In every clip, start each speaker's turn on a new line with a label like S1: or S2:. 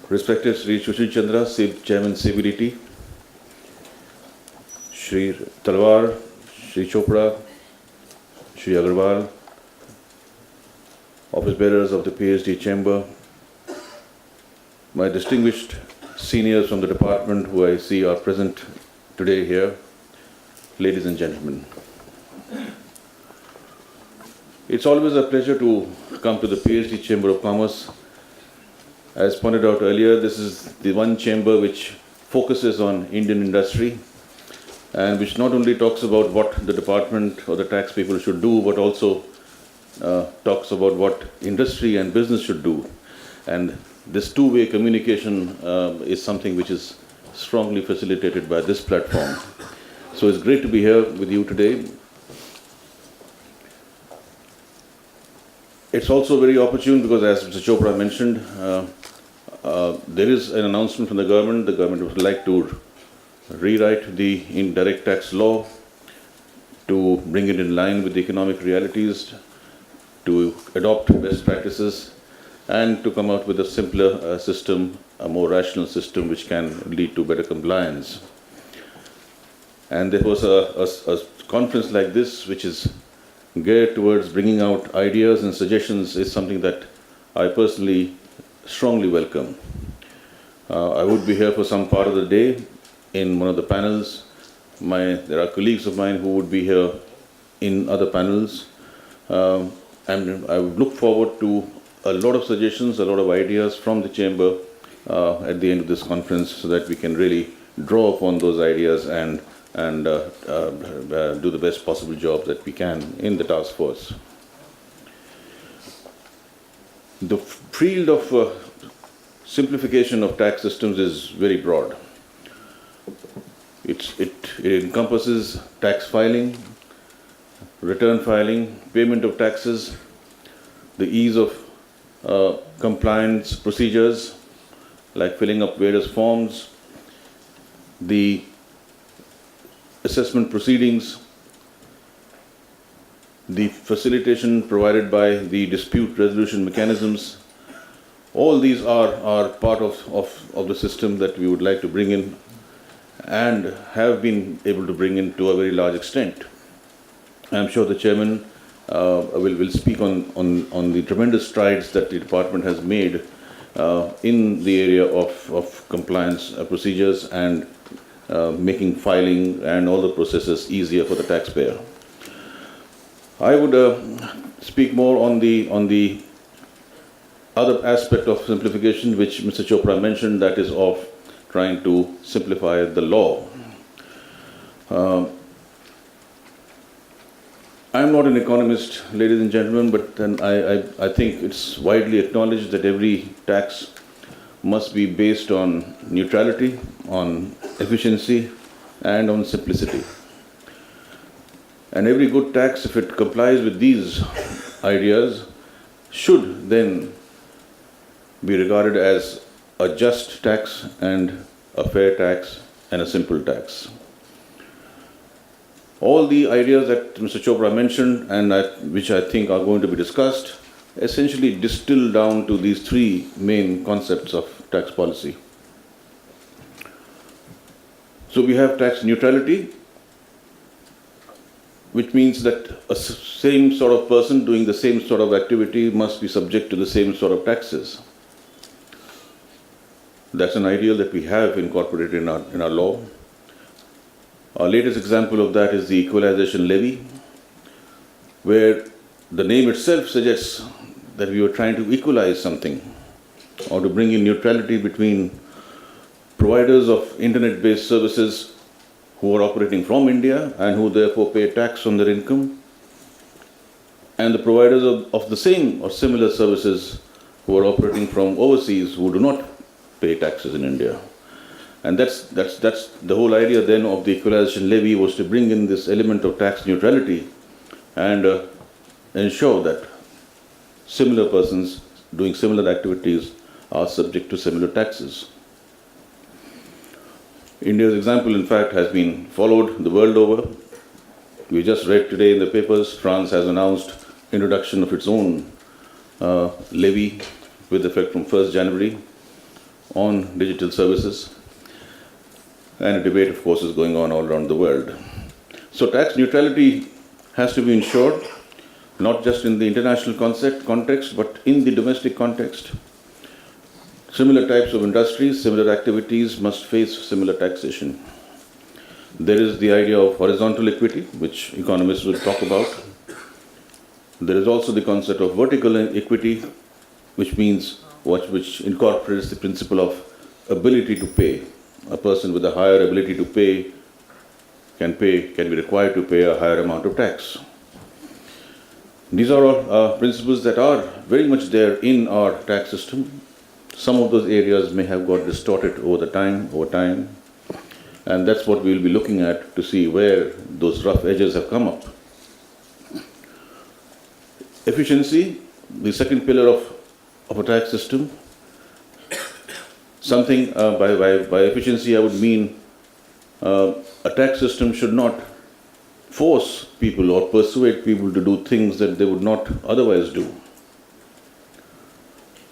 S1: Respected Sri Sushil Chandra, Chairman CBDT, Sri Talwar, Sri Chopra, Sri Agarwal, office bearers of the PhD chamber, my distinguished seniors from the department who I see are present today here, ladies and gentlemen. It's always a pleasure to come to the PhD Chamber of Commerce. As pointed out earlier, this is the one chamber which focuses on Indian industry and which not only talks about what the department or the tax people should do, but also talks about what industry and business should do. And this two-way communication is something which is strongly facilitated by this platform. So it's great to be here with you today. It's also very opportune because, as Mr. Chopra mentioned, there is an announcement from the government. The government would like to rewrite the indirect tax law to bring it in line with the economic realities, to adopt best practices, and to come out with a simpler system, a more rational system which can lead to better compliance. And there was a conference like this, which is geared towards bringing out ideas and suggestions, is something that I personally strongly welcome. I would be here for some part of the day in one of the panels. There are colleagues of mine who would be here in other panels. And I would look forward to a lot of suggestions, a lot of ideas from the chamber at the end of this conference so that we can really draw upon those ideas and do the best possible job that we can in the task force. The field of simplification of tax systems is very broad. It encompasses tax filing, return filing, payment of taxes, the ease of compliance procedures like filling up various forms, the assessment proceedings, the facilitation provided by the dispute resolution mechanisms. All these are part of the system that we would like to bring in and have been able to bring in to a very large extent. I'm sure the chairman will speak on the tremendous strides that the department has made in the area of compliance procedures and making filing and all the processes easier for the taxpayer. I would speak more on the other aspect of simplification, which Mr. Chopra mentioned, that is of trying to simplify the law. I'm not an economist, ladies and gentlemen, but then I think it's widely acknowledged that every tax must be based on neutrality, on efficiency, and on simplicity. And every good tax, if it complies with these ideas, should then be regarded as a just tax and a fair tax and a simple tax. All the ideas that Mr. Chopra mentioned and which I think are going to be discussed essentially distill down to these three main concepts of tax policy. So we have tax neutrality, which means that a same sort of person doing the same sort of activity must be subject to the same sort of taxes. That's an ideal that we have incorporated in our law. Our latest example of that is the Equalization levy, where the name itself suggests that we were trying to equalize something or to bring in neutrality between providers of internet-based services who are operating from India and who therefore pay tax on their income, and the providers of the same or similar services who are operating from overseas who do not pay taxes in India. And that's the whole idea then of the Equalization levy, was to bring in this element of tax neutrality and ensure that similar persons doing similar activities are subject to similar taxes. India's example, in fact, has been followed the world over. We just read today in the papers, France has announced introduction of its own levy with effect from 1st January on digital services. And a debate, of course, is going on all around the world. So tax neutrality has to be ensured, not just in the international context, but in the domestic context. Similar types of industries, similar activities must face similar taxation. There is the idea of horizontal equity, which economists will talk about. There is also the concept of vertical equity, which means which incorporates the principle of ability to pay. A person with a higher ability to pay can be required to pay a higher amount of tax. These are all principles that are very much there in our tax system. Some of those areas may have got distorted over time, and that's what we'll be looking at to see where those rough edges have come up. Efficiency, the second pillar of a tax system. Something by efficiency I would mean a tax system should not force people or persuade people to do things that they would not otherwise do.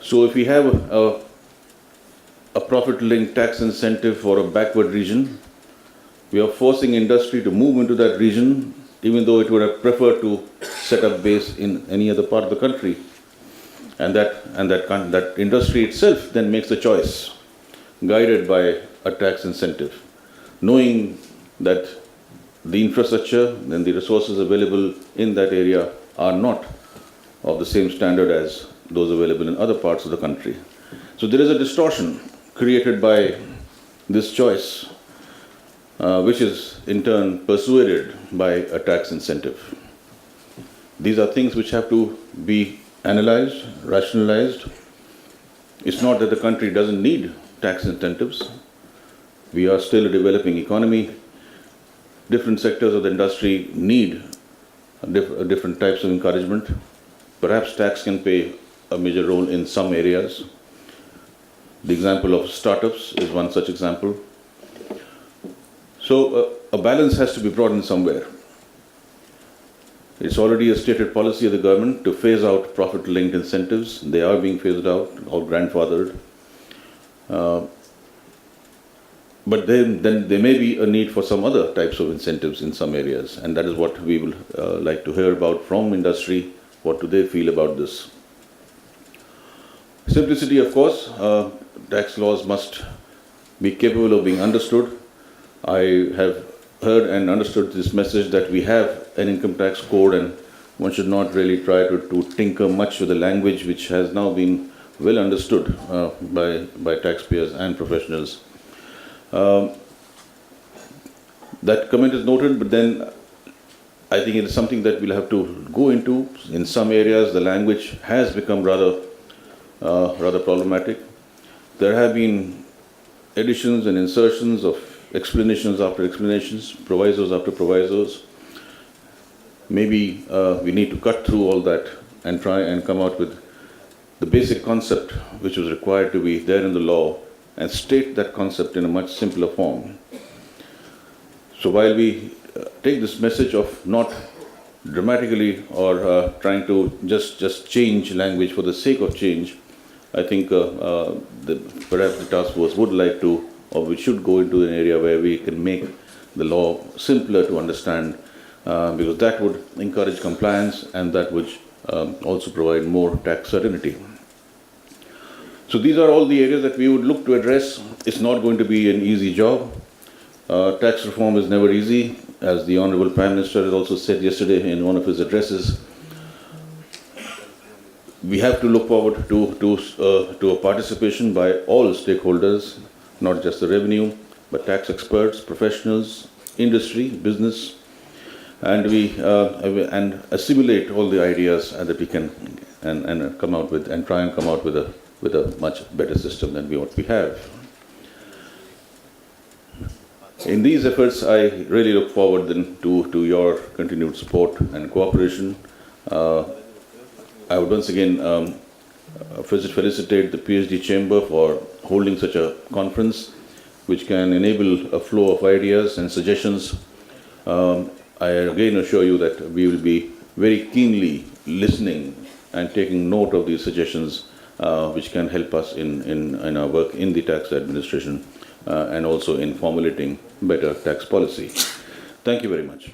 S1: So if we have a profit-linked tax incentive for a backward region, we are forcing industry to move into that region, even though it would have preferred to set up base in any other part of the country. And that industry itself then makes a choice, guided by a tax incentive, knowing that the infrastructure and the resources available in that area are not of the same standard as those available in other parts of the country. So there is a distortion created by this choice, which is in turn persuaded by a tax incentive. These are things which have to be analyzed, rationalized. It's not that the country doesn't need tax incentives. We are still a developing economy. Different sectors of the industry need different types of encouragement. Perhaps tax can play a major role in some areas. The example of startups is one such example. So a balance has to be brought in somewhere. It's already a stated policy of the government to phase out profit-linked incentives. They are being phased out or grandfathered. But then there may be a need for some other types of incentives in some areas, and that is what we will like to hear about from industry. What do they feel about this? Simplicity, of course. Tax laws must be capable of being understood. I have heard and understood this message that we have an income tax code and one should not really try to tinker much with the language, which has now been well understood by taxpayers and professionals. That comment is noted, but then I think it is something that we'll have to go into. In some areas, the language has become rather problematic. There have been additions and insertions of explanations after explanations, provisos after provisos. Maybe we need to cut through all that and try and come out with the basic concept which was required to be there in the law and state that concept in a much simpler form. So while we take this message of not dramatically or trying to just change language for the sake of change, I think perhaps the task force would like to, or we should go into an area where we can make the law simpler to understand, because that would encourage compliance and that would also provide more tax certainty. So these are all the areas that we would look to address. It's not going to be an easy job. Tax reform is never easy, as the Honorable Prime Minister has also said yesterday in one of his addresses. We have to look forward to a participation by all stakeholders, not just the revenue, but tax experts, professionals, industry, business, and and assimilate all the ideas that we can and come out with and try and come out with a much better system than what we have. In these efforts, I really look forward then to your continued support and cooperation. I would once again felicitate the PhD Chamber for holding such a conference which can enable a flow of ideas and suggestions. I again assure you that we will be very keenly listening and taking note of these suggestions, which can help us in our work in the tax administration and also in formulating better tax policy. Thank you very much.